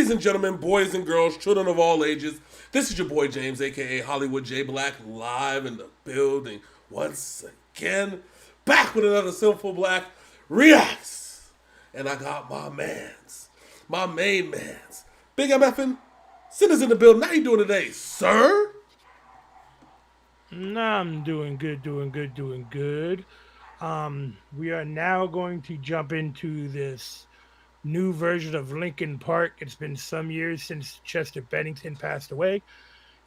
Ladies and gentlemen, boys and girls, children of all ages, this is your boy James, aka Hollywood J Black, live in the building once again. Back with another Synful Blaq Reacts. And I got my main mans. Big MFin, Sinners in the building. How you doing today, sir? Nah, I'm doing good, doing good. We are now going to jump into this new version of Linkin Park. It's been some years since Chester Bennington passed away,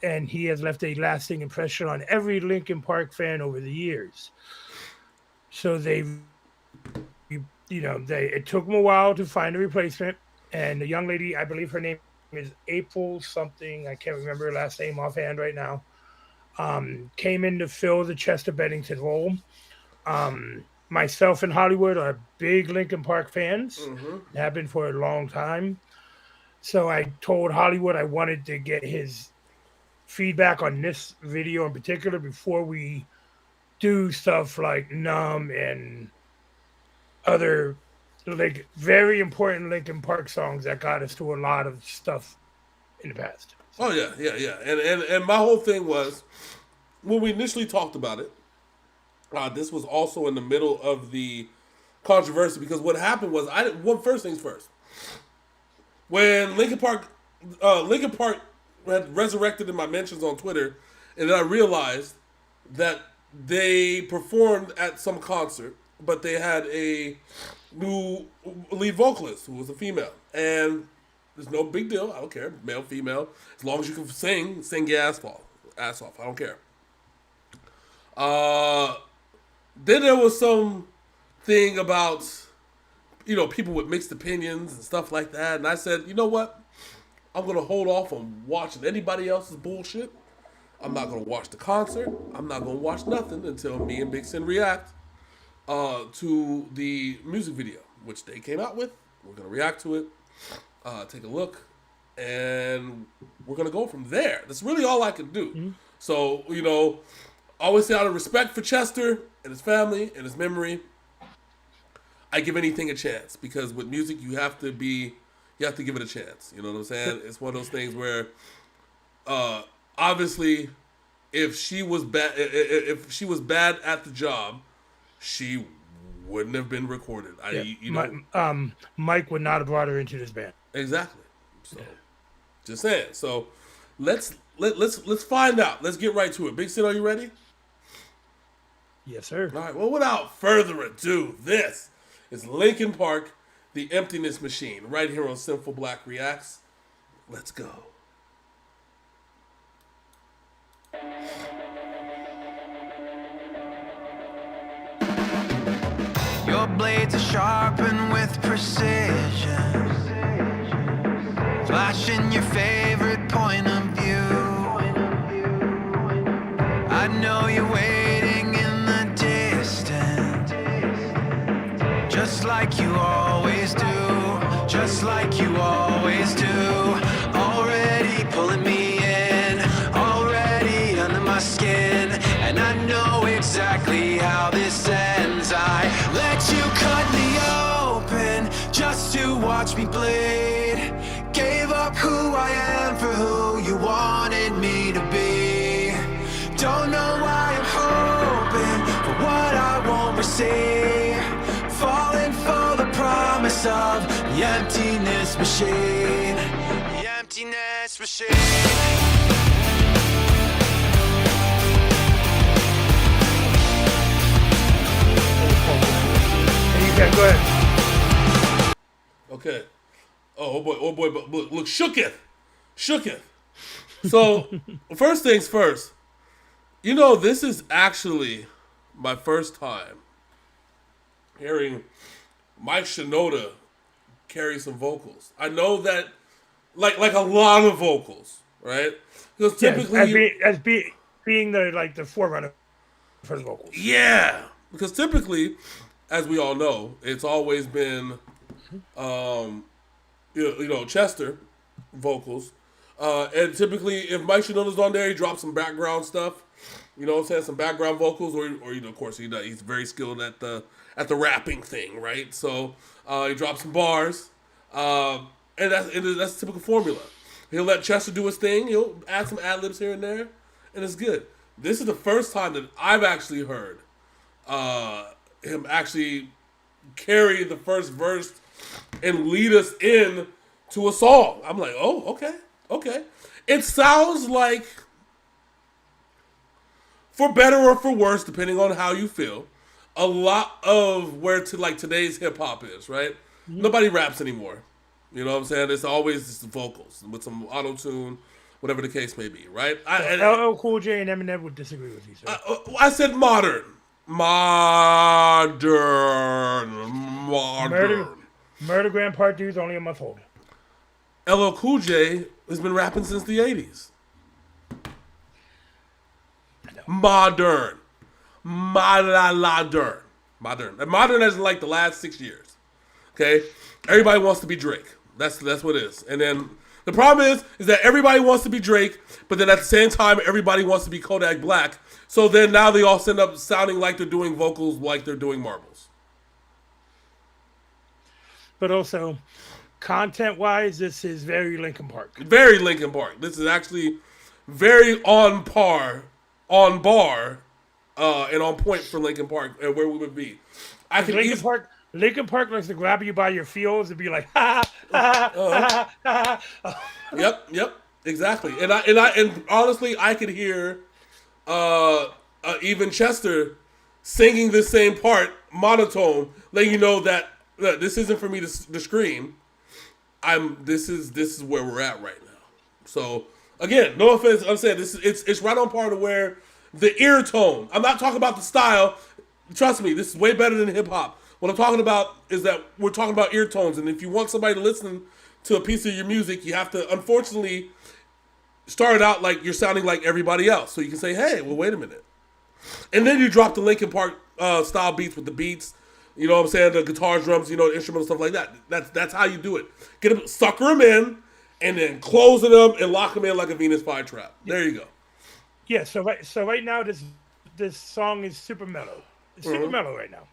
and he has left a lasting impression on every Linkin Park fan over the years. So it took them a while to find a replacement, and the young lady, I believe her name is April something. I can't remember her last name offhand right now. Came in to fill the Chester Bennington role. Myself and Hollywood are big Linkin Park fans, have been for a long time. So I told Hollywood I wanted to get his feedback on this video in particular before we do stuff like Numb and other like very important Linkin Park songs that got us to a lot of stuff in the past. Oh yeah. And my whole thing was when we initially talked about it. This was also in the middle of the controversy because what happened was first things first. When Linkin Park had resurrected in my mentions on Twitter, and then I realized that they performed at some concert, but they had a new lead vocalist who was a female, and there's no big deal. I don't care, male, female, as long as you can sing your ass off. I don't care. Then there was some thing about, people with mixed opinions and stuff like that. And I said, you know what? I'm going to hold off on watching anybody else's bullshit. I'm not going to watch the concert. I'm not going to watch nothing until me and Big Sin react to the music video, which they came out with. We're going to react to it, take a look, and we're going to go from there. That's really all I can do. Mm-hmm. So, I always say out of respect for Chester and his family and his memory, I give anything a chance because with music you have to give it a chance. You know what I'm saying? It's one of those things where, obviously, if she was bad at the job, she wouldn't have been recorded. Mike would not have brought her into this band. Exactly. So, just saying. So, let's find out. Let's get right to it. Big Sid, are you ready? Yes, sir. All right, well, without further ado, this is Linkin Park, The Emptiness Machine, right here on Synful Blaq Reacts. Let's go. Your blades are sharpened with precision, flashing your favorite point of view. I know you're waiting in the distance, just like you always do, just like you always do. Already pulling me in, already under my skin, and I know exactly how this ends. I let you cut me open just to watch me bleed. Gave up who I am for who you wanted me to be. Don't know why I'm hoping for what I won't receive. Falling for the promise of the emptiness machine. The emptiness machine. Go ahead. Okay. Oh boy, but look, shooketh. So, first things first, this is actually my first time hearing Mike Shinoda carry some vocals. I know that, like a lot of vocals, right? Because typically, being the forerunner for the vocals. Yeah, because typically, as we all know, it's always been, Chester vocals, and typically if Mike Shinoda's on there, he drops some background stuff. You know what I'm saying? Some background vocals, or of course he's very skilled at the rapping thing, right? So he drops some bars. And that's the typical formula. He'll let Chester do his thing. He'll add some ad-libs here and there, and it's good. This is the first time that I've actually heard him actually carry the first verse and lead us in to a song. I'm like, oh, okay. It sounds like, for better or for worse, depending on how you feel, a lot of where today's hip hop is, right? Mm-hmm. Nobody raps anymore. You know what I'm saying? It's always just the vocals with some auto-tune, whatever the case may be, right? LL Cool J and Eminem would disagree with you, sir. I said modern. Murdergram Part 2 is only a month old. LL Cool J has been rapping since the 80s. Modern. And modern as in like the last 6 years. Okay? Everybody wants to be Drake. That's what it is. And then the problem is that everybody wants to be Drake, but then at the same time, everybody wants to be Kodak Black. So then now they all end up sounding like they're doing vocals like they're doing marbles. But also, content-wise, this is very Linkin Park. Very Linkin Park. This is actually very on bar, and on point for Linkin Park and where we would be. Linkin Park likes to grab you by your feels and be like, ha, ha, ha, ha, ha. Yep, exactly. And honestly, I could hear even Chester singing the same part monotone, letting you know that this isn't for me to scream. This is where we're at right now. So again, no offense, I'm saying it's right on par to where the ear tone. I'm not talking about the style. Trust me, this is way better than hip hop. What I'm talking about is that we're talking about ear tones, and if you want somebody to listen to a piece of your music, you have to unfortunately start it out like you're sounding like everybody else, so you can say, "Hey, well, wait a minute," and then you drop the Linkin Park style beats with the beats. You know what I'm saying? The guitars, drums, the instrumental stuff like that. That's how you do it. Get them, sucker them in, and then closing them and lock them in like a Venus flytrap. There you go. Yeah. So right now this song is super mellow. It's super mellow right now,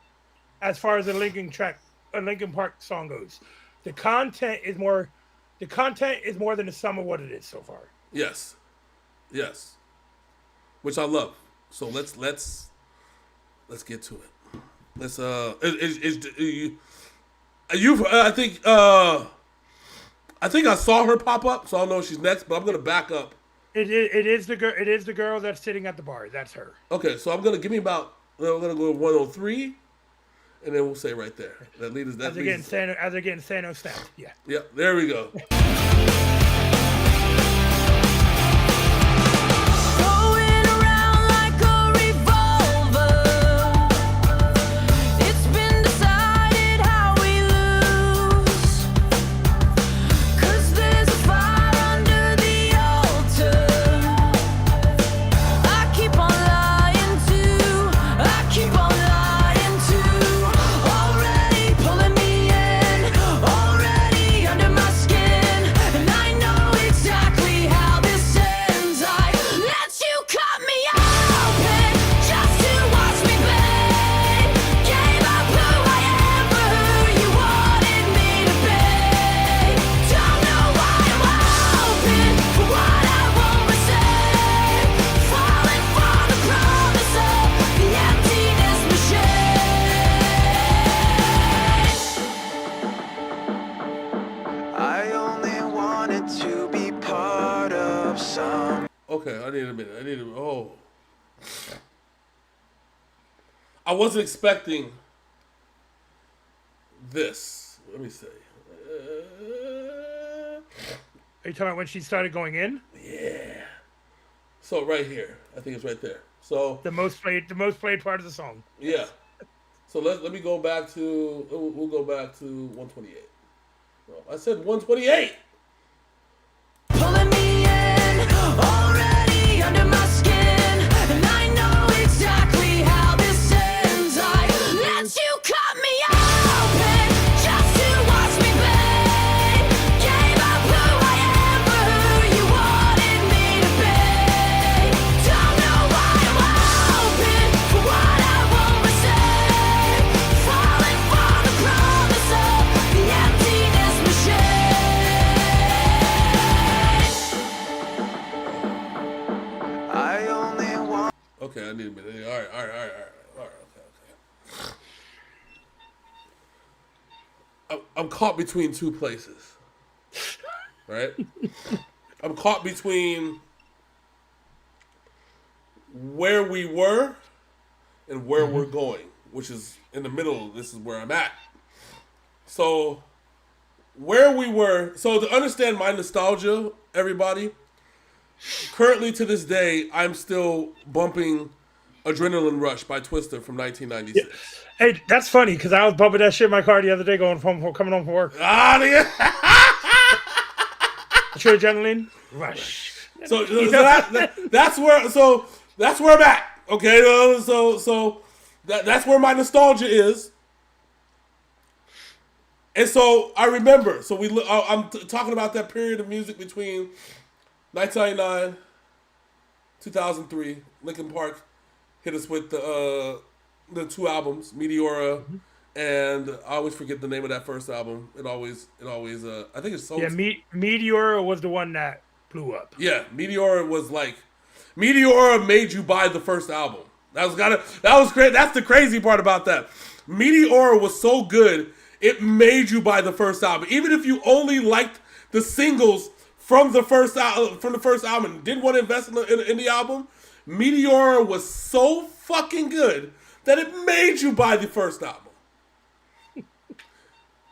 as far as a Linkin Park song goes. The content is more than the sum of what it is so far. Yes, which I love. So let's get to it. Let's I think I saw her pop up, so I don't know if she's next, but I'm gonna back up. It is the girl that's sitting at the bar. That's her. Okay, so we're gonna go 103, and then we'll say right there. That leads us. As again, Thanos snapped. Yeah. Yeah, there we go. Okay, I need a minute. Oh. I wasn't expecting this. Let me see. Are you talking about when she started going in? Yeah. So right here. I think it's right there. So the most played part of the song. Yeah. So let me go back to we'll go back to 128. No, I said 128. Under my skin, and I know exactly how this ends. I let you cut me open just to watch me bleed. Gave up who I am for who you wanted me to be. Don't know why I'm hoping for what I won't receive. Falling for the promise of the emptiness machine. I'm caught between two places. Right? I'm caught between where we were and where we're going, which is in the middle. This is where I'm at. So, where we were. So, to understand my nostalgia, everybody, currently to this day, I'm still bumping Adrenaline Rush by Twister from 1996. Yeah. Hey, that's funny because I was bumping that shit in my car the other day coming home from work. Yeah. True Adrenaline Rush. So that's where I'm at. Okay, so that's where my nostalgia is. And so I remember. So I'm talking about that period of music between 1999, 2003. Linkin Park hit us with the two albums, Meteora, and I always forget the name of that first album. It always I think it's so. Yeah, Meteora was the one that blew up. Yeah, Meteora was like, Meteora made you buy the first album. That was great. That's the crazy part about that. Meteora was so good, it made you buy the first album, even if you only liked the singles from the first album and didn't want to invest in the album. Meteora was so fucking good that it made you buy the first album.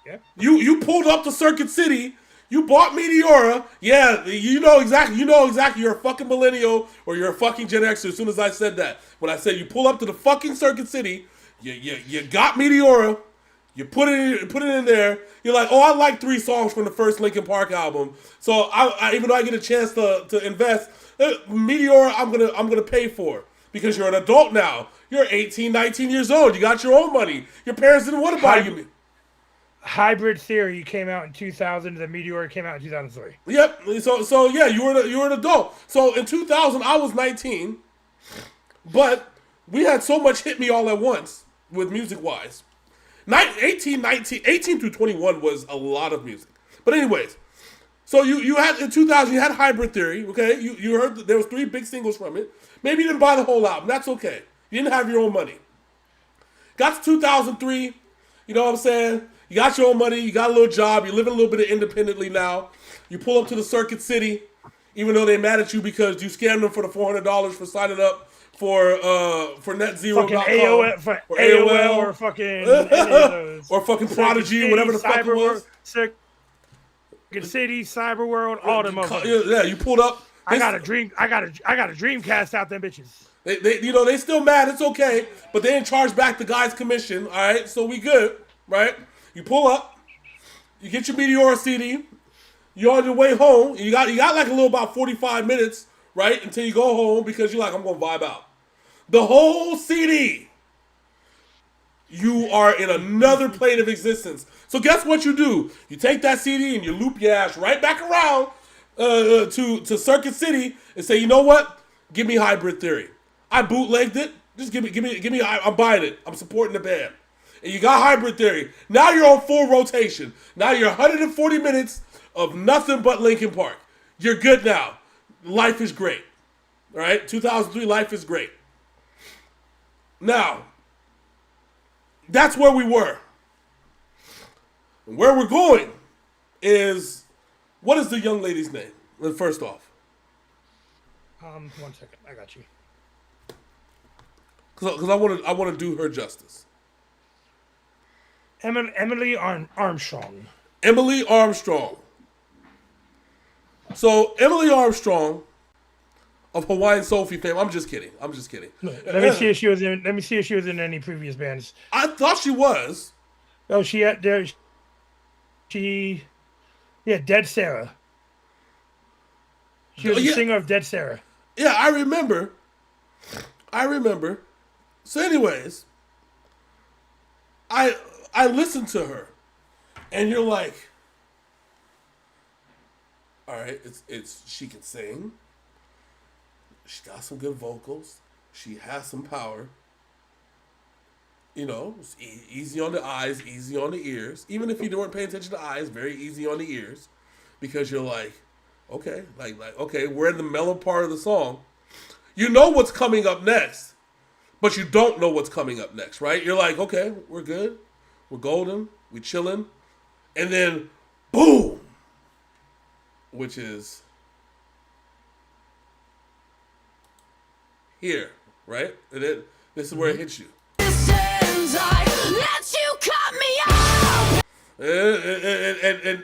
Yeah. You pulled up to Circuit City. You bought Meteora. Yeah, you know exactly. You're a fucking millennial or you're a fucking Gen Xer as soon as I said that. When I said you pull up to the fucking Circuit City, you got Meteora. You put it in there. You're like, oh, I like 3 songs from the first Linkin Park album. So I even though I get a chance to invest, Meteora I'm gonna pay for because you're an adult now. You're 18, 19 years old. You got your own money. Your parents didn't want to buy you. Hybrid Theory came out in 2000. The Meteora came out in 2003. Yep. So yeah, you were an adult. So in 2000, I was 19, but we had so much hit me all at once with music wise. 18 through 21 was a lot of music. But anyways, so you had in 2000 you had Hybrid Theory. Okay, you heard that there was 3 big singles from it. Maybe you didn't buy the whole album. That's okay. You didn't have your own money. Got to 2003. You know what I'm saying? You got your own money. You got a little job. You're living a little bit of independently now. You pull up to the Circuit City, even though they're mad at you because you scammed them for the $400 for signing up for netzero.com. Fucking AOL or fucking any of those. Or fucking Prodigy, whatever the fuck it was. Circuit City, Cyber World, all them motherfuckers. Yeah, you pulled up. I got a Dreamcast out them bitches. They still mad. It's okay, but they didn't charge back the guy's commission. All right, so we good, right? You pull up, you get your Meteora CD. You're on your way home. You got like a little about 45 minutes, right, until you go home because you're like, I'm gonna vibe out. The whole CD, you are in another plane of existence. So guess what you do? You take that CD and you loop your ass right back around to Circuit City and say, you know what? Give me Hybrid Theory. I bootlegged it. Just give me. I'm buying it. I'm supporting the band. And you got Hybrid Theory. Now you're on full rotation. Now you're 140 minutes of nothing but Linkin Park. You're good now. Life is great. All right? 2003, life is great. Now, that's where we were. And where we're going is, what is the young lady's name? First off. 1 second. I got you. Because I want to do her justice. Emily Armstrong. Emily Armstrong. So Emily Armstrong of Hawaiian Sophie fame. I'm just kidding. Let me see if she was in any previous bands. I thought she was. Oh, Dead Sarah. She was a singer of Dead Sarah. Yeah, I remember. So anyways, I listened to her, and you're like, all right, it's she can sing. She got some good vocals. She has some power. You know, it's easy on the eyes, easy on the ears. Even if you weren't paying attention to the eyes, very easy on the ears, because you're like, okay, okay, we're in the mellow part of the song. You know what's coming up next, but you don't know what's coming up next, right? You're like, okay, we're good, we're golden, we chilling, And then, boom, which is here, right? And then this is where it hits you. And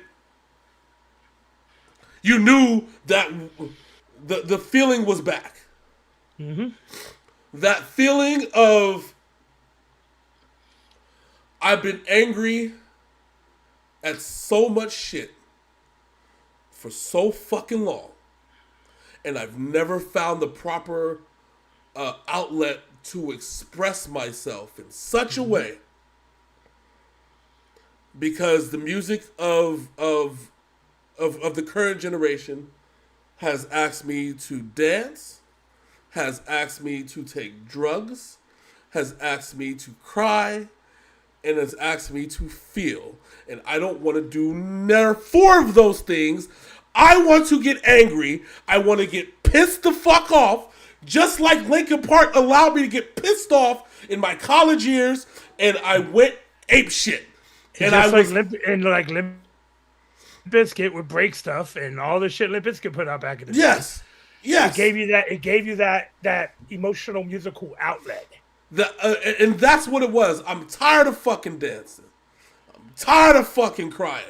you knew that the feeling was back. Mm-hmm. That feeling of I've been angry at so much shit for so fucking long, and I've never found the proper outlet to express myself in such a way, because the music of the current generation has asked me to dance, has asked me to take drugs, has asked me to cry, and has asked me to feel. And I don't want to do near 4 of those things. I want to get angry. I want to get pissed the fuck off, just like Linkin Park allowed me to get pissed off in my college years, and I went ape shit. And just I was Limp Bizkit would break stuff and all the shit Limp Bizkit put out back in the day. yes. It gave you that emotional musical outlet. And that's what it was. I'm tired of fucking dancing. I'm tired of fucking crying.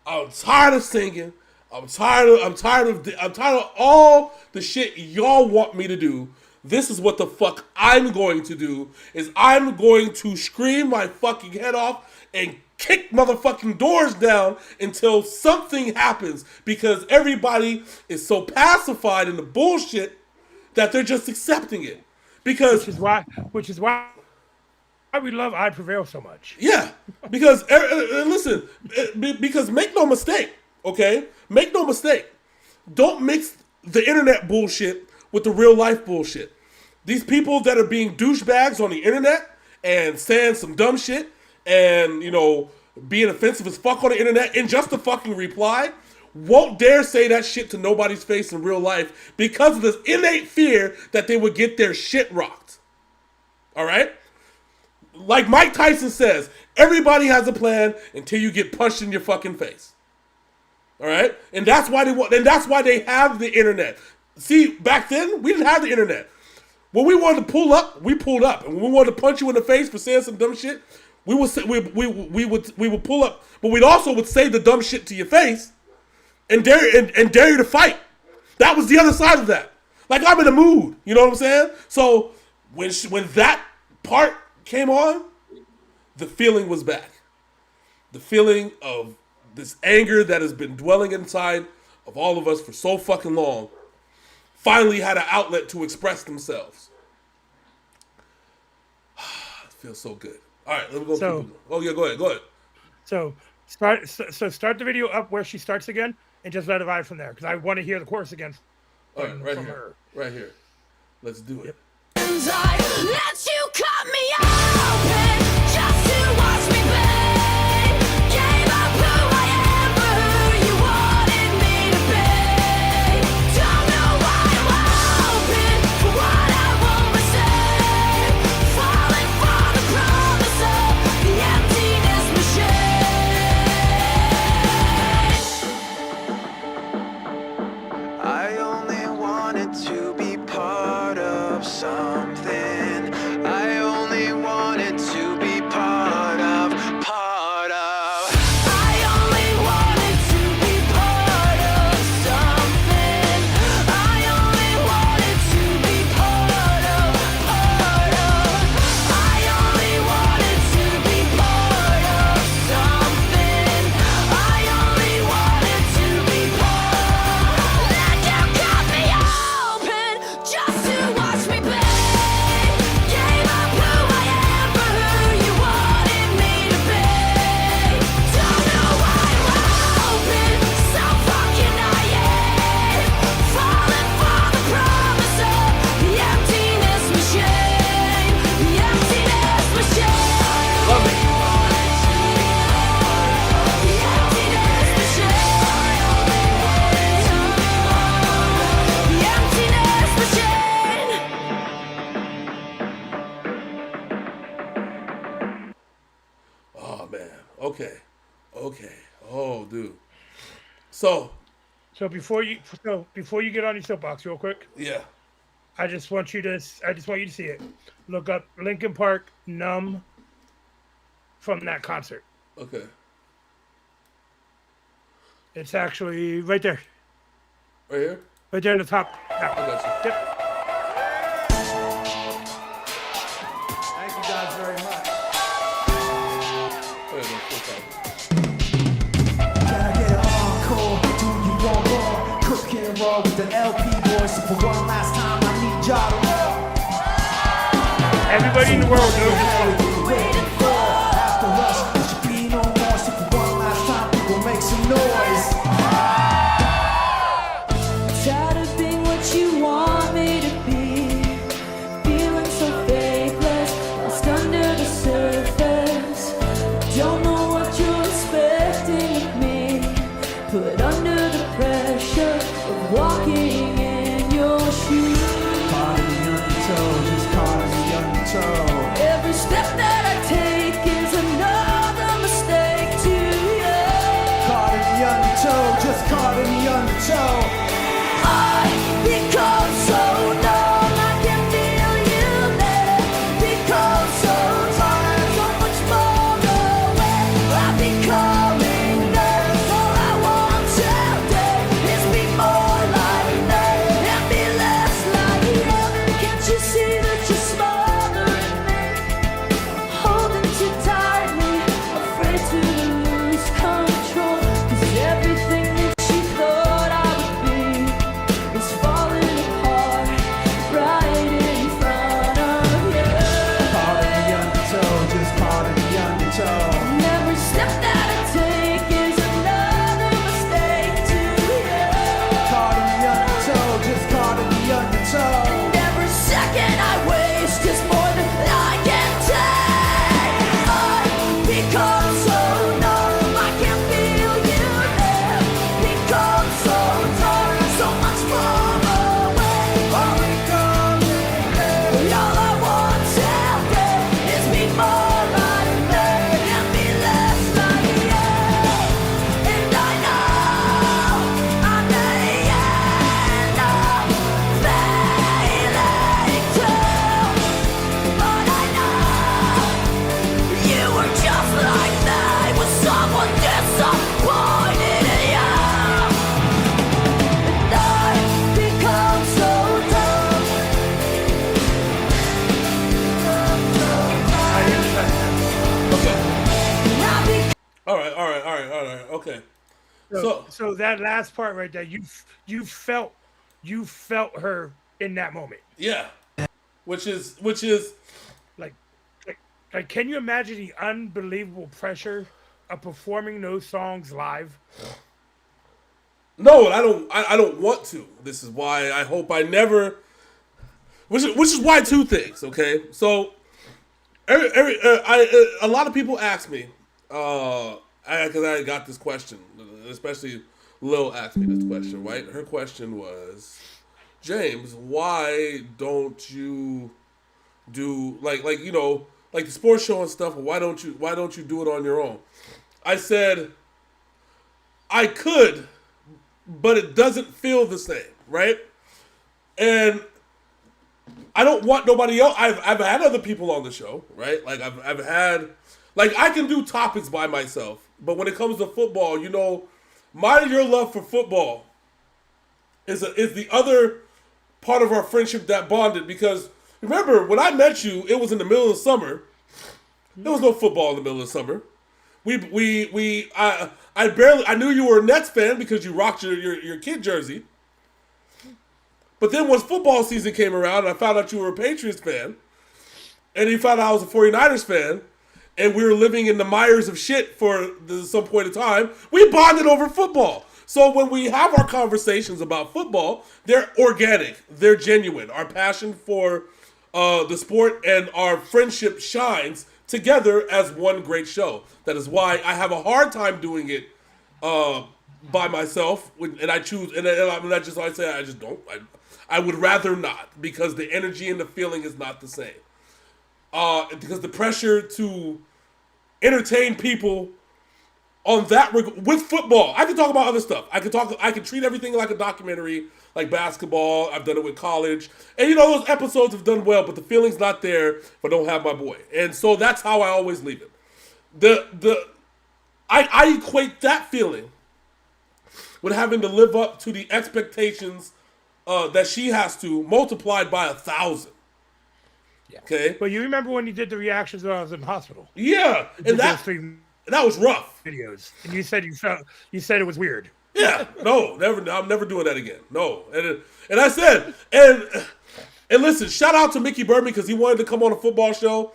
I'm tired of singing. I'm tired of all the shit y'all want me to do. This is what the fuck I'm going to do. Is I'm going to scream my fucking head off and kick motherfucking doors down until something happens, because everybody is so pacified in the bullshit that they're just accepting it. Because which is why we love I Prevail so much. yeah, because listen, because make no mistake, okay? Make no mistake. Don't mix the internet bullshit with the real life bullshit. These people that are being douchebags on the internet and saying some dumb shit and, you know, being offensive as fuck on the internet and just to fucking reply, won't dare say that shit to nobody's face in real life because of this innate fear that they would get their shit rocked. All right? Like Mike Tyson says, everybody has a plan until you get punched in your fucking face. All right? And that's why they have the internet. See, back then, we didn't have the internet. When we wanted to pull up, we pulled up. And when we wanted to punch you in the face for saying some dumb shit, we would pull up, but we'd also would say the dumb shit to your face and dare you to fight. That was the other side of that. Like, I'm in a mood, you know what I'm saying? So when that part came on, the feeling was back. The feeling of this anger that has been dwelling inside of all of us for so fucking long finally had an outlet to express themselves. It feels so good. All right, let me go. Oh yeah, go ahead. So start the video up where she starts again, and just let it ride from there, because I want to hear the chorus again. All right, right here. Let's do it. Yep. Let you cut me open just to watch me bleed. Gave up who I am for who you wanted me to be. Don't know why I'm open for what I won't receive. Falling for the promise of the emptiness machine. I only wanted to be part of something. I only wanted to be part of. I only wanted to be part of something. I only wanted to be part of. I only wanted to be part of something. I only wanted to be part. Let you cut me open just to watch me bleed. Gave up who I am for who you wanted me to be. Don't know why I'm open, so fucking naive. Falling for the promise of the emptiness machine. The emptiness machine. Love it. The emptiness machine. The emptiness machine. Oh man. Okay. Okay. Oh, dude. So, So before you get on your soapbox, real quick, yeah. I just want you to see it. Look up Linkin Park "Numb" from that concert. Okay. It's actually right there, Right here? right there in the top. I got you. Yep. Thank you guys very much. There you go. Full time. Can I get an encore? Do you want more? Cooking and raw with the LP boys. So for one last time, I need y'all to roll. Everybody in the world knows this song. Waiting for after us. There should be no more. So for one last time, people make some noise. Tired of being what you want me to be. Feeling so faithless, lost under the surface. Don't know what you're expecting of me. Put under the pressure of walking in your shoes. Caught in the undertow, just caught in the undertow. Every step that I take is another mistake to you. Caught in the undertow, just caught in the undertow. I become so numb, I can feel you there. Become so tired, so much more away. I'm becoming nervous. All I want today is be more like me and be less like you. Can't you see that you're smothering me? Holding too tightly, afraid to lose control. 'Cause everything that you thought I would be is falling apart right in front of you. Caught in the undertow, just caught in the undertow. And every step that I take is another mistake to you. Caught in the undertow, just caught in the undertow. And every second I waste is more than I can take. I become so numb, I can feel you there. Become so tired, so much more away. I'm becoming there. All I want today is be more like me and be less like you. And I know I'm the end of failing too. But I know you were just like me, with someone disappointed in you. And I become so dumb. I understand. Okay. And I become All right. Okay. So that last part right there, you felt her in that moment. Yeah. Which is Like, like, can you imagine the unbelievable pressure of performing those songs live? no, I don't want to. This is why I hope I never. Which is why two things. Okay, so a lot of people ask me, because I got this question, especially Lil asked me this question. Right, her question was, James, why don't you do like the sports show and stuff? Why don't you do it on your own? I said I could, but it doesn't feel the same, right? And I don't want nobody else. I've had other people on the show, right? Like I've had, like I can do topics by myself, but when it comes to football, your love for football is the other part of our friendship that bonded. Because remember when I met you, it was in the middle of the summer. There was no football in the middle of the summer. I knew you were a Nets fan because you rocked your kid jersey. But then once football season came around, I found out you were a Patriots fan. And you found out I was a 49ers fan. And we were living in the mires of shit for some point in time. We bonded over football. So when we have our conversations about football, they're organic. They're genuine. Our passion for the sport and our friendship shines together as one great show. That is why I have a hard time doing it by myself. And I choose, and I just don't. I would rather not, because the energy and the feeling is not the same. Because the pressure to entertain people on that with football. I can talk about other stuff. I can treat everything like a documentary, like basketball. I've done it with college, and those episodes have done well, but the feeling's not there if I don't have my boy, and so that's how I always leave it. I equate that feeling with having to live up to the expectations that she has to, multiplied by 1,000. Yeah. Okay. But you remember when you did the reactions when I was in the hospital? Yeah, and that was rough. Videos, and you said it was weird. Yeah, no, never. I'm never doing that again. No, and I said, and listen, shout out to Mickey Berman because he wanted to come on a football show.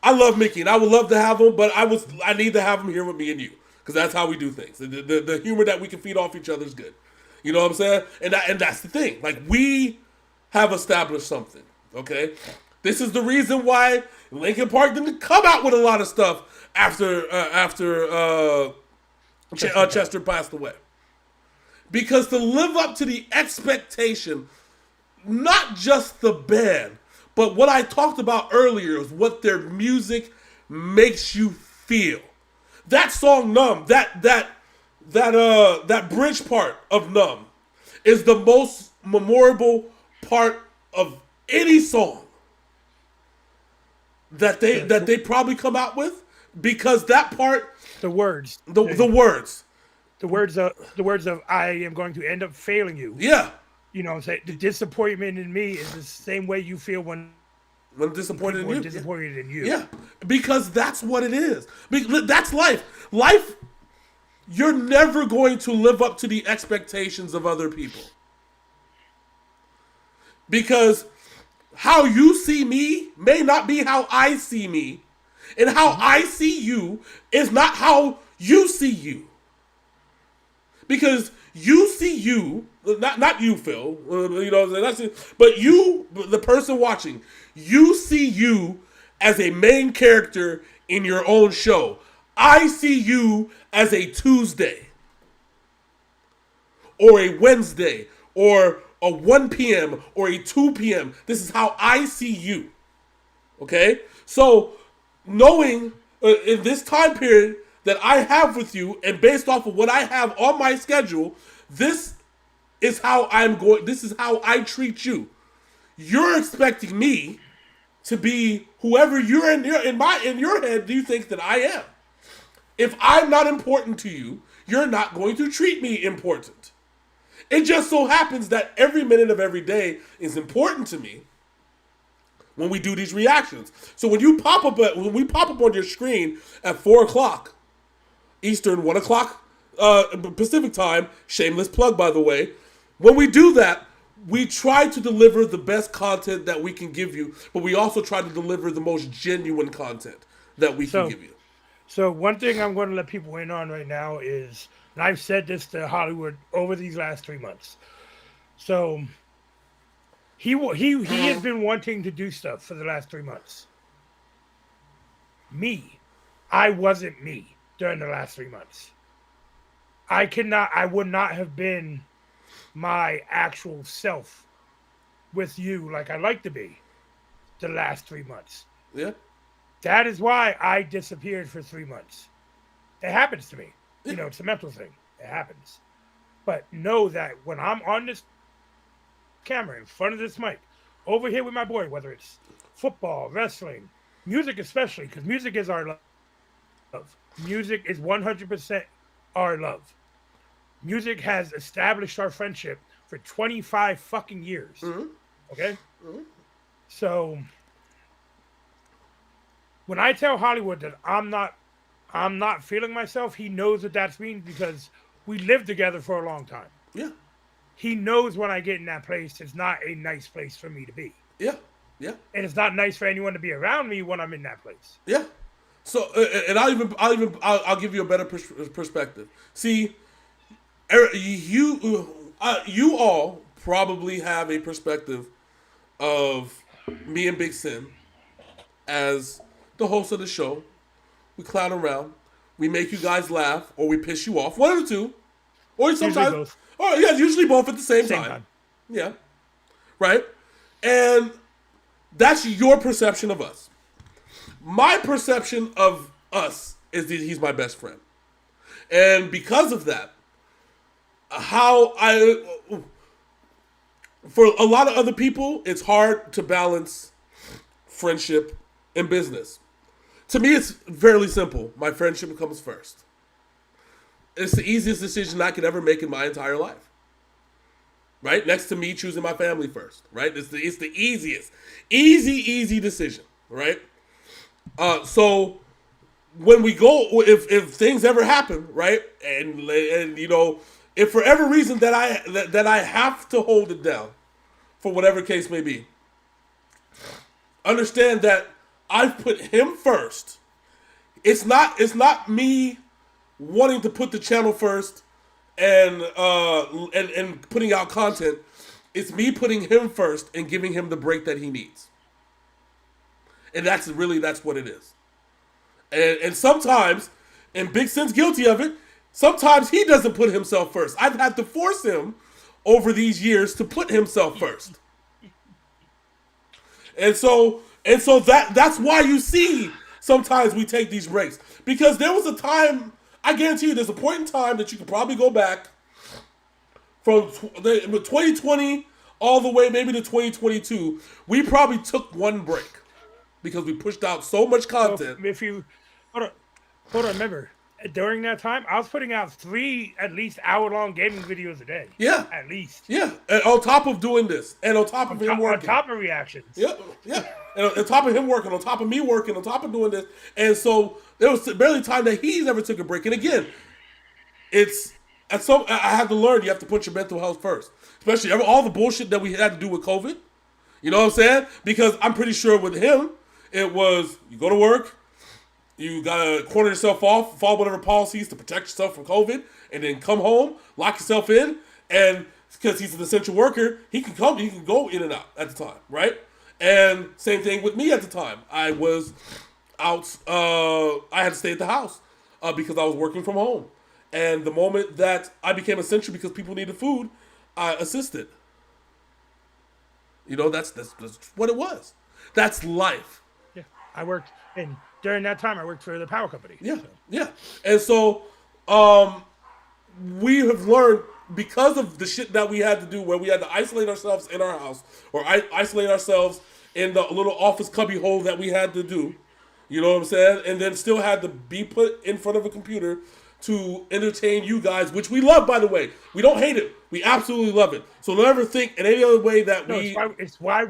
I love Mickey, and I would love to have him, but I need to have him here with me and you because that's how we do things. The humor that we can feed off each other is good. You know what I'm saying? And that's the thing. Like, we have established something. Okay, this is the reason why Linkin Park didn't come out with a lot of stuff after Chester passed away. Because to live up to the expectation, not just the band, but what I talked about earlier is what their music makes you feel. That song "Numb," that bridge part of "Numb" is the most memorable part of any song that they probably come out with, because that part, the words of "I am going to end up failing you." Yeah. You know what I'm saying? The disappointment in me is the same way you feel when disappointed in you. Disappointed in you. Yeah. Because that's what it is. That's life. Life, you're never going to live up to the expectations of other people. Because how you see me may not be how I see me. And how I see you is not how you see you. Because you see you, not you, Phil, but you, the person watching, you see you as a main character in your own show. I see you as a Tuesday, or a Wednesday, or a 1 p.m., or a 2 p.m. This is how I see you. Okay? So, knowing in this time period that I have with you, and based off of what I have on my schedule, this is how this is how I treat you. You're expecting me to be whoever you're in your head do you think that I am. If I'm not important to you, you're not going to treat me important. It just so happens that every minute of every day is important to me when we do these reactions. So when we pop up on your screen at 4:00 Eastern, 1:00 Pacific time, shameless plug by the way, when we do that, we try to deliver the best content that we can give you, but we also try to deliver the most genuine content that we can give you. So one thing I'm going to let people in on right now is, and I've said this to Hollywood over these last 3 months. So he has been wanting to do stuff for the last 3 months. I wasn't me during the last 3 months. I would not have been my actual self with you like I like to be the last 3 months. Yeah. That is why I disappeared for 3 months. It happens to me. You know, it's a mental thing. It happens. But know that when I'm on this camera, in front of this mic, over here with my boy, whether it's football, wrestling, music especially, because music is our love. Music is 100% our love. Music has established our friendship for 25 fucking years. Mm-hmm. Okay? Mm-hmm. So when I tell Hollywood that I'm not feeling myself, he knows what that means because we lived together for a long time. Yeah. He knows when I get in that place, it's not a nice place for me to be. Yeah. Yeah. And it's not nice for anyone to be around me when I'm in that place. Yeah. So, and I'll give you a better perspective. See, you all probably have a perspective of me and Big Sin as the host of the show. We clown around, we make you guys laugh, or we piss you off. One of the two, or sometimes, usually both at the same time. Yeah, right. And that's your perception of us. My perception of us is that he's my best friend. And because of that, for a lot of other people, it's hard to balance friendship and business. To me, it's fairly simple. My friendship comes first. It's the easiest decision I could ever make in my entire life. Right? Next to me choosing my family first. Right? It's the easiest. Easy decision. Right? So when we go, if things ever happen, right? And you know, if for every reason that I have to hold it down, for whatever case may be, understand that I've put him first. It's not me wanting to put the channel first and putting out content. It's me putting him first and giving him the break that he needs. And that's what it is. And sometimes, and Big Sin's guilty of it, sometimes he doesn't put himself first. I've had to force him over these years to put himself first. And so that's why you see sometimes we take these breaks. Because there was a time, I guarantee you there's a point in time that you could probably go back from 2020 all the way maybe to 2022. We probably took one break because we pushed out so much content. So if you hold on, remember during that time I was putting out 3 at least hour-long gaming videos a day. Yeah, at least. Yeah, and on top of doing this, and on top of him working, on top of reactions. Yeah, and on top of him working, on top of me working, on top of doing this, and so there was barely time that he never took a break. And again, it's I had to learn you have to put your mental health first, especially all the bullshit that we had to do with COVID. You know what I'm saying? Because I'm pretty sure with him, it was you go to work, you gotta corner yourself off, follow whatever policies to protect yourself from COVID, and then come home, lock yourself in, and because he's an essential worker, he can go in and out at the time, right? And same thing with me at the time. I was out, I had to stay at the house because I was working from home. And the moment that I became essential because people needed food, I assisted. You know, that's what it was. That's life. Yeah, I worked, and during that time, I worked for the power company. Yeah, yeah. And so we have learned, because of the shit that we had to do, where we had to isolate ourselves in our house, or isolate ourselves in the little office cubby hole that we had to do, you know what I'm saying? And then still had to be put in front of a computer to entertain you guys, which we love, by the way. We don't hate it. We absolutely love it. So don't ever think in any other way that it's why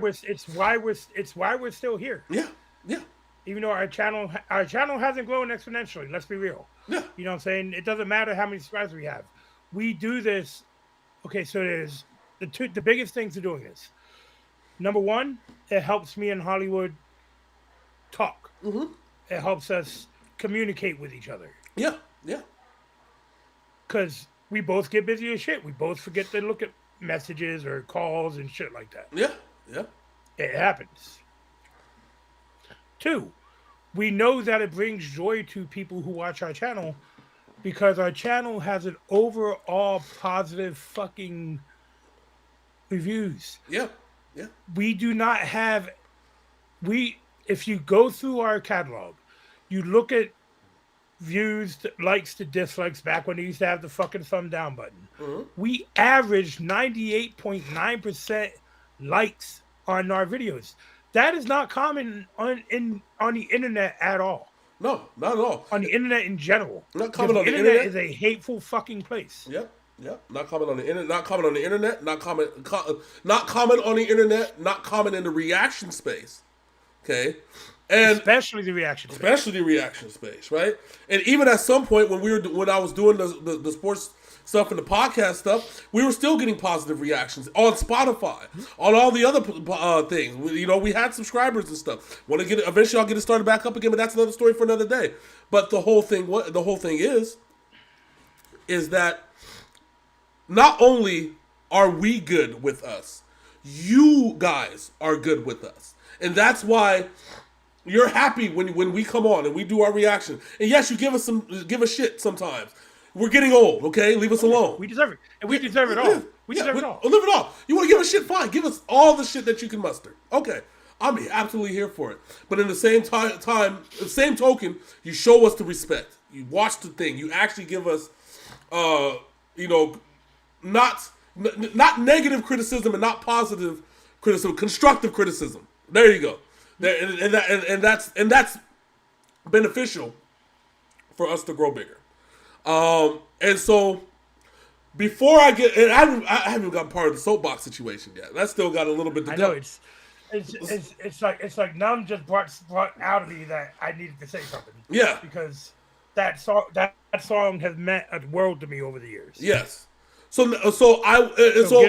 we're still here. Yeah, yeah. Even though our channel hasn't grown exponentially, let's be real. Yeah. You know what I'm saying? It doesn't matter how many subscribers we have. We do this. Okay, so there's the biggest things to doing this. Number one, it helps me in Hollywood talk. Mm-hmm. It helps us communicate with each other. Yeah, yeah. Because we both get busy as shit. We both forget to look at messages or calls and shit like that. Yeah, yeah. It happens. 2, we know that it brings joy to people who watch our channel because our channel has an overall positive fucking reviews. Yeah, yeah. We do not have... If you go through our catalog, you look at views, likes to dislikes, back when they used to have the fucking thumb down button. Mm-hmm. We averaged 98.9% likes on our videos. That is not common on the internet at all. No, not at all. On the internet in general. Not common on the internet. internet Is a hateful fucking place. Yep, yep. Not common on the internet. Not common on the internet. Not common on the internet. Not common in the reaction space. Okay, and especially the reaction space, right? And even at some point when I was doing the sports stuff and the podcast stuff, we were still getting positive reactions on Spotify, on all the other things. You know, we had subscribers and stuff. Eventually I'll get it started back up again, but that's another story for another day. But the whole thing is that not only are we good with us, you guys are good with us. And that's why you're happy when we come on and we do our reaction. And yes, you give us shit sometimes. We're getting old, okay? Leave us alone. We deserve it. And we deserve it all. We deserve it all. Live it all. You want to give us shit? Fine. Give us all the shit that you can muster. Okay. I'm absolutely here for it. But in the same token, you show us the respect. You watch the thing. You actually give us, you know, not negative criticism and not positive criticism, constructive criticism. There you go. And that's beneficial for us to grow bigger. And so before I get, and I haven't gotten part of the soapbox situation yet. That's still got a little bit to go. I know it's like now I'm just brought out of me that I needed to say something. Yeah. Because that song has meant a world to me over the years. Yes. So get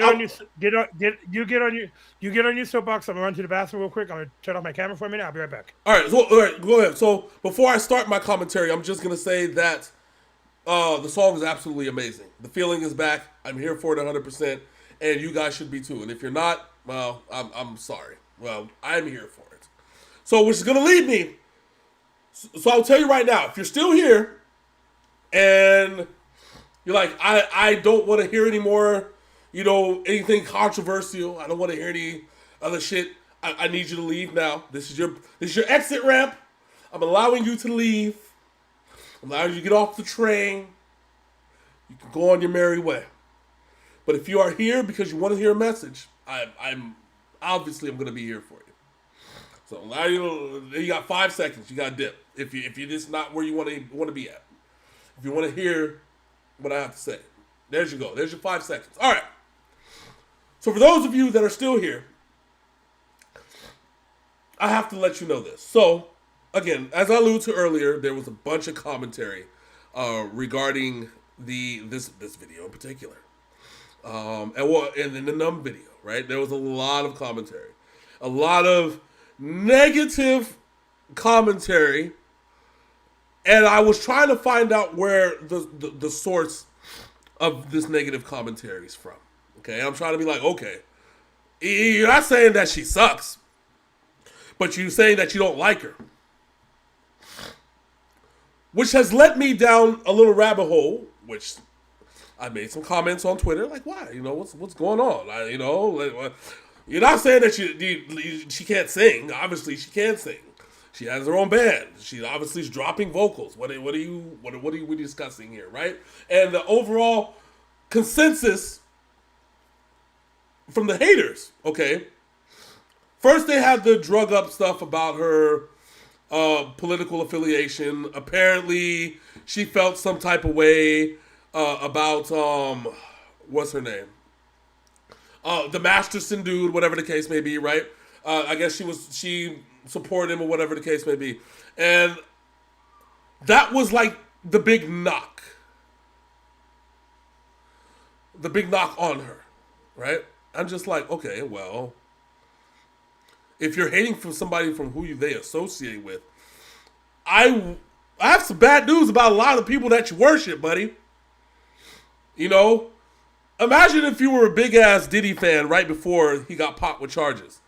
on your soapbox. I'm gonna run to the bathroom real quick. I'm gonna turn off my camera for a minute. I'll be right back. All right, go ahead. So before I start my commentary, I'm just gonna say that the song is absolutely amazing. The feeling is back. I'm here for it 100%, and you guys should be too. And if you're not, well, I'm sorry. Well, I'm here for it. So which is gonna lead me. So I'll tell you right now, if you're still here, and you're like, I don't want to hear any more, you know, anything controversial. I don't want to hear any other shit. I need you to leave now. This is your exit ramp. I'm allowing you to leave. I'm allowing you to get off the train. You can go on your merry way. But if you are here because you want to hear a message, I'm obviously I'm going to be here for you. So allow you got 5 seconds. You got to dip. If you're just not where you want to be at. If you want to hear what I have to say. There's you go. There's your 5 seconds. All right. So for those of you that are still here, I have to let you know this. So, again, as I alluded to earlier, there was a bunch of commentary regarding this video in particular. And in the Numb video, right? There was a lot of commentary. A lot of negative commentary. And I was trying to find out where the source of this negative commentary is from. Okay, I'm trying to be like, okay, you're not saying that she sucks, but you're saying that you don't like her. Which has led me down a little rabbit hole, which I made some comments on Twitter, like, why? You know, what's going on? You're not saying that she can't sing. Obviously, she can sing. She has her own band. She obviously is dropping vocals. What are we discussing here, right? And the overall consensus from the haters, okay? First, they had the drug up stuff about her political affiliation. Apparently, she felt some type of way about what's her name? The Masterson dude, whatever the case may be, right? I guess she supported him or whatever the case may be. And that was like the big knock. The big knock on her, right? I'm just like, okay, well, if you're hating from somebody from who they associate with, I have some bad news about a lot of the people that you worship, buddy. You know, imagine if you were a big ass Diddy fan right before he got popped with charges,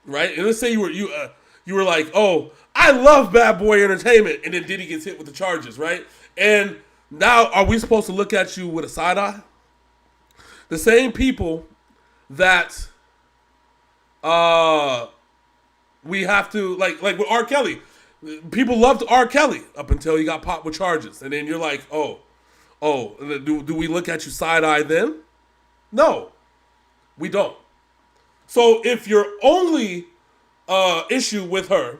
right? And let's say you were like, oh, I love Bad Boy Entertainment, and then Diddy gets hit with the charges, right? And now are we supposed to look at you with a side eye? The same people that we have to like with R. Kelly. People loved R. Kelly up until he got popped with charges. And then you're like, oh, do we look at you side-eye then? No, we don't. So if your only issue with her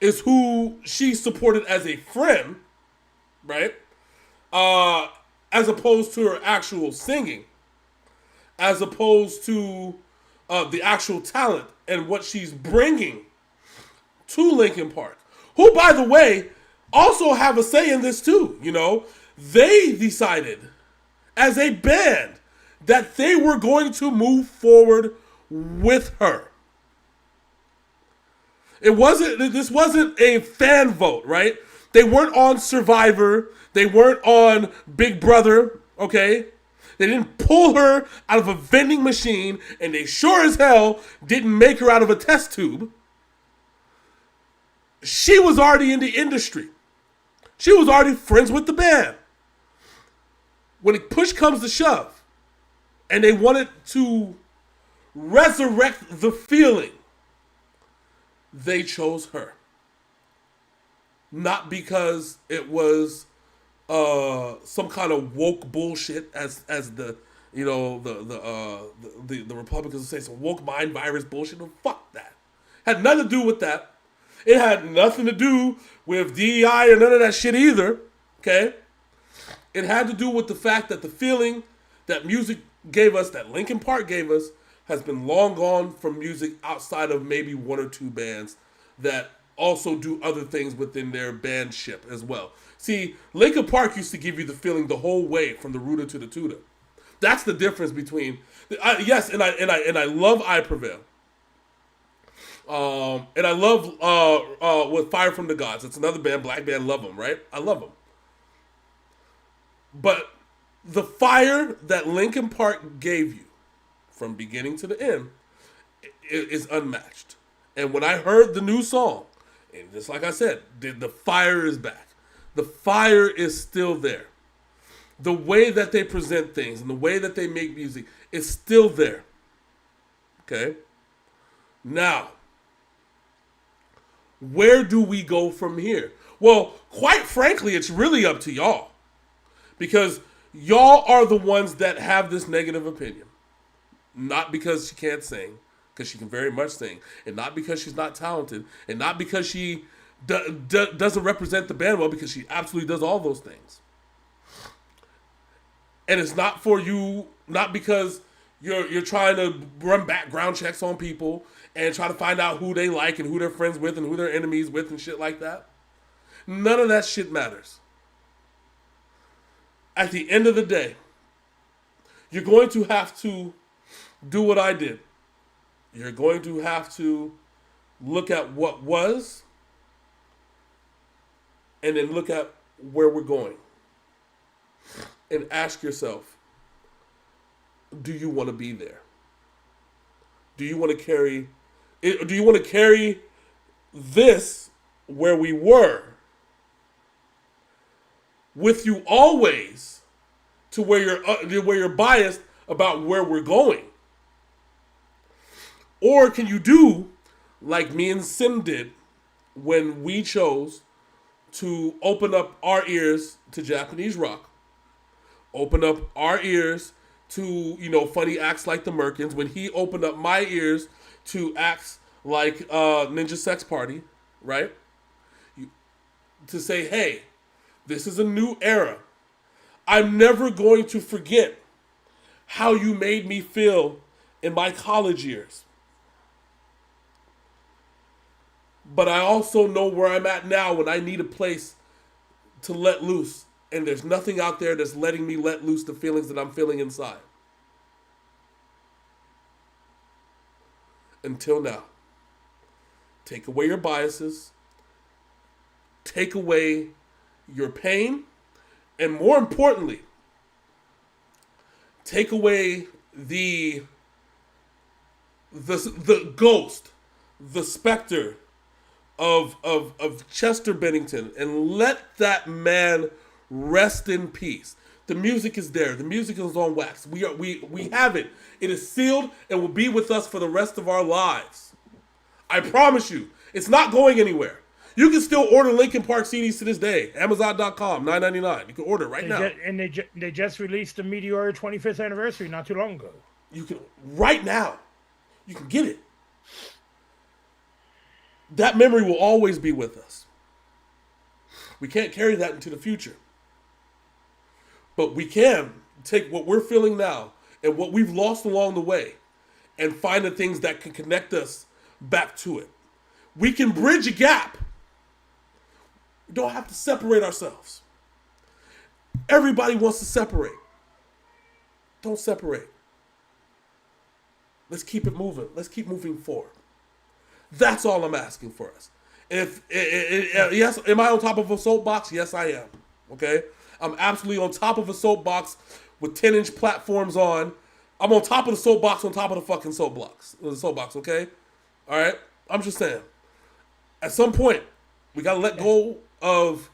is who she supported as a friend, right? As opposed to her actual singing, as opposed to the actual talent and what she's bringing to Linkin Park, who, by the way, also have a say in this too. You know, they decided as a band that they were going to move forward with her. This wasn't a fan vote, right? They weren't on Survivor. They weren't on Big Brother, okay? They didn't pull her out of a vending machine, and they sure as hell didn't make her out of a test tube. She was already in the industry. She was already friends with the band. When push comes to shove, and they wanted to resurrect the feeling, they chose her. not because it was some kind of woke bullshit, as the the Republicans say, some woke mind virus bullshit. No, fuck that. Had nothing to do with that. It had nothing to do with DEI or none of that shit either. Okay, it had to do with the fact that the feeling that music gave us, that Linkin Park gave us, has been long gone from music outside of maybe one or two bands that also do other things within their bandship as well. See, Linkin Park used to give you the feeling the whole way from the rooter to the tutor. That's the difference between yes, and I love I Prevail. And I love with Fire from the Gods. It's another band, black band, love them, right? I love them. But the fire that Linkin Park gave you from beginning to the end is unmatched. And when I heard the new song, and just like I said, the fire is back. The fire is still there. The way that they present things and the way that they make music is still there. Okay? Now, where do we go from here? Well, quite frankly, it's really up to y'all. Because y'all are the ones that have this negative opinion. Not because she can't sing, because she can very much sing. And not because she's not talented. And not because she doesn't represent the band well, because she absolutely does all those things. And it's not for you, not because you're trying to run background checks on people and try to find out who they like and who they're friends with and who they're enemies with and shit like that. None of that shit matters. At the end of the day, you're going to have to do what I did. You're going to have to look at what was and then look at where we're going. And ask yourself, do you want to be there? Do you want to carry this where we were with you always to where you're biased about where we're going? Or can you do like me and Sim did when we chose to open up our ears to Japanese rock, open up our ears to, funny acts like the Merkins, when he opened up my ears to acts like Ninja Sex Party, right? To say, hey, this is a new era. I'm never going to forget how you made me feel in my college years. But I also know where I'm at now when I need a place to let loose. And there's nothing out there that's letting me let loose the feelings that I'm feeling inside. Until now. Take away your biases. Take away your pain. And more importantly, take away the ghost, the specter of Chester Bennington, and let that man rest in peace. The music is there. The music is on wax. We have it. It is sealed and will be with us for the rest of our lives. I promise you, it's not going anywhere. You can still order Linkin Park CDs to this day. Amazon.com, $9.99. You can order it right now. They just released the Meteor 25th anniversary not too long ago. You can right now. You can get it. That memory will always be with us. We can't carry that into the future. But we can take what we're feeling now and what we've lost along the way and find the things that can connect us back to it. We can bridge a gap. We don't have to separate ourselves. Everybody wants to separate. Don't separate. Let's keep it moving. Let's keep moving forward. That's all I'm asking for us. Yes, am I on top of a soapbox? Yes, I am. Okay? I'm absolutely on top of a soapbox with 10-inch platforms on. I'm on top of the soapbox on top of the fucking soapbox. The soapbox, okay? All right? I'm just saying. At some point, we got to let go of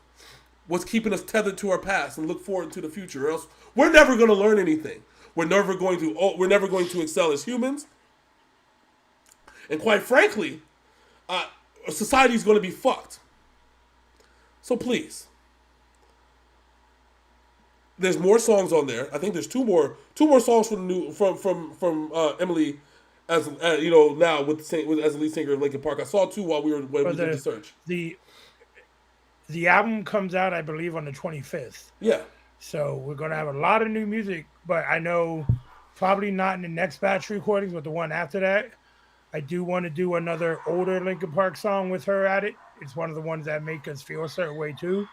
what's keeping us tethered to our past and look forward to the future. Or else we're never going to learn anything. We're never going to excel as humans. And quite frankly, society is going to be fucked. So please, there's more songs on there. I think there's two more songs from the new from Emily as now as the lead singer of Linkin Park. I saw two while we But did the search. the album comes out, I believe, on the 25th. Yeah, So we're gonna have a lot of new music, but I know probably not in the next batch of recordings, but the one after that. I do want to do another older Linkin Park song with her at it. It's one of the ones that make us feel a certain way too.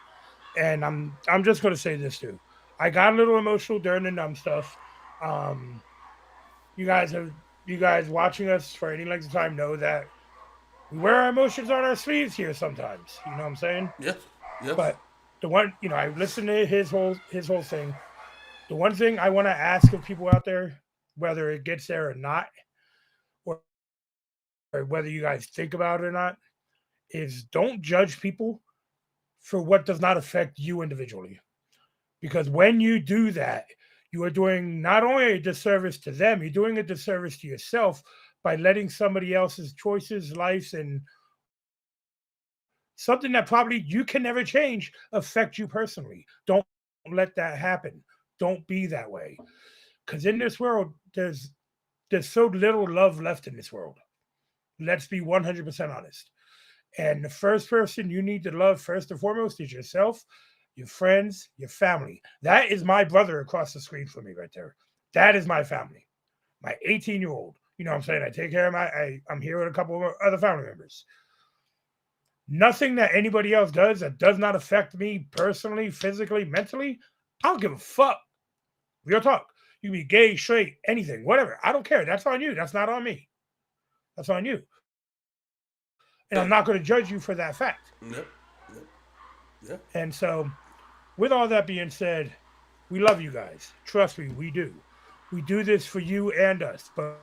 And I'm just gonna say this too. I got a little emotional during the numb stuff. Um, you guys watching us for any length of time know that we wear our emotions on our sleeves here sometimes. You know what I'm saying? yes, yes. But the one, I listened to his whole thing. The one thing I want to ask of people out there, whether it gets there or not, or, or whether you guys think about it or not, is don't judge people for what does not affect you individually. Because when you do that, you are doing not only a disservice to them, you're doing a disservice to yourself by letting somebody else's choices, lives, and something that probably you can never change affect you personally. Don't let that happen. Don't be that way. Because in this world, there's so little love left in this world. Let's be 100% honest. And the first person you need to love first and foremost is yourself, your friends, your family. That is my brother across the screen from me right there. That is my family. My 18-year-old. You know what I'm saying? I take care of I'm here with a couple of other family members. Nothing that anybody else does that does not affect me personally, physically, mentally, I don't give a fuck. Real talk. You can be gay, straight, anything, whatever. I don't care. That's on you. That's not on me. That's on you. And I'm not going to judge you for that fact. Yep. Yep. Yep. And so, with all that being said, we love you guys. Trust me, we do. We do this for you and us, but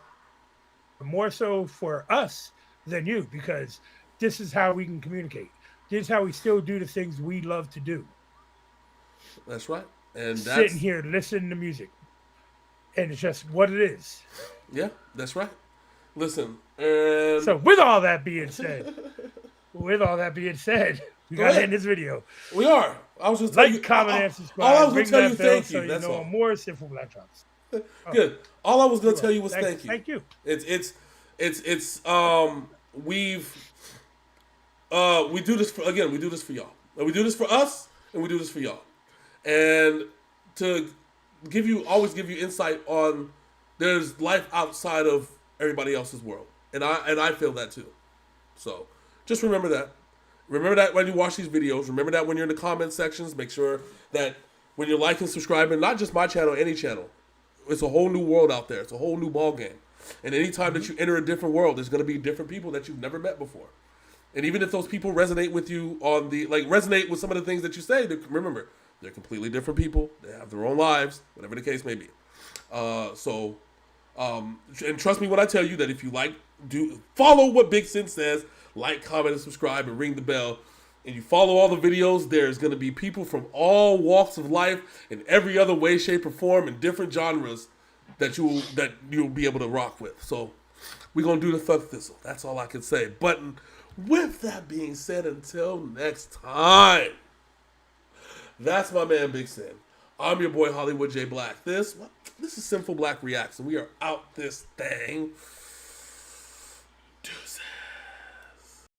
more so for us than you, because this is how we can communicate. This is how we still do the things we love to do. That's right. And that's Sitting here listening to music. And it's just what it is. Yeah, that's right. Listen, and So with all that being said, we gotta end this video. we are. I was just telling Like, you, comment, and subscribe. all I was gonna Ring tell that you, bell thank so you. That's all. more Synful Blaq drops. Good. All I was gonna tell you was thank you. Thank you. It's we do this we do this for y'all. And we do this for us, and we do this for y'all. And to always give you insight on there's life outside of everybody else's world. And I feel that too. So just remember that. Remember that when you watch these videos. Remember that when you're in the comment sections. Make sure that when you're liking, subscribing, not just my channel, any channel. It's a whole new world out there. It's a whole new ball game. And anytime that you enter a different world, there's going to be different people that you've never met before. And even if those people resonate with you resonate with some of the things that you say, remember, they're completely different people. They have their own lives, whatever the case may be. And trust me when I tell you that if you follow what Big Sin says, like, comment, and subscribe, and ring the bell, and you follow all the videos, there's going to be people from all walks of life in every other way, shape, or form in different genres that you'll be able to rock with. So we're going to do the Thug Thistle. That's all I can say. But with that being said, until next time, that's my man Big Sin. I'm your boy Hollywood J. Blaq. This is Synful Blaq Reacts, and we are out this thing. Deuces.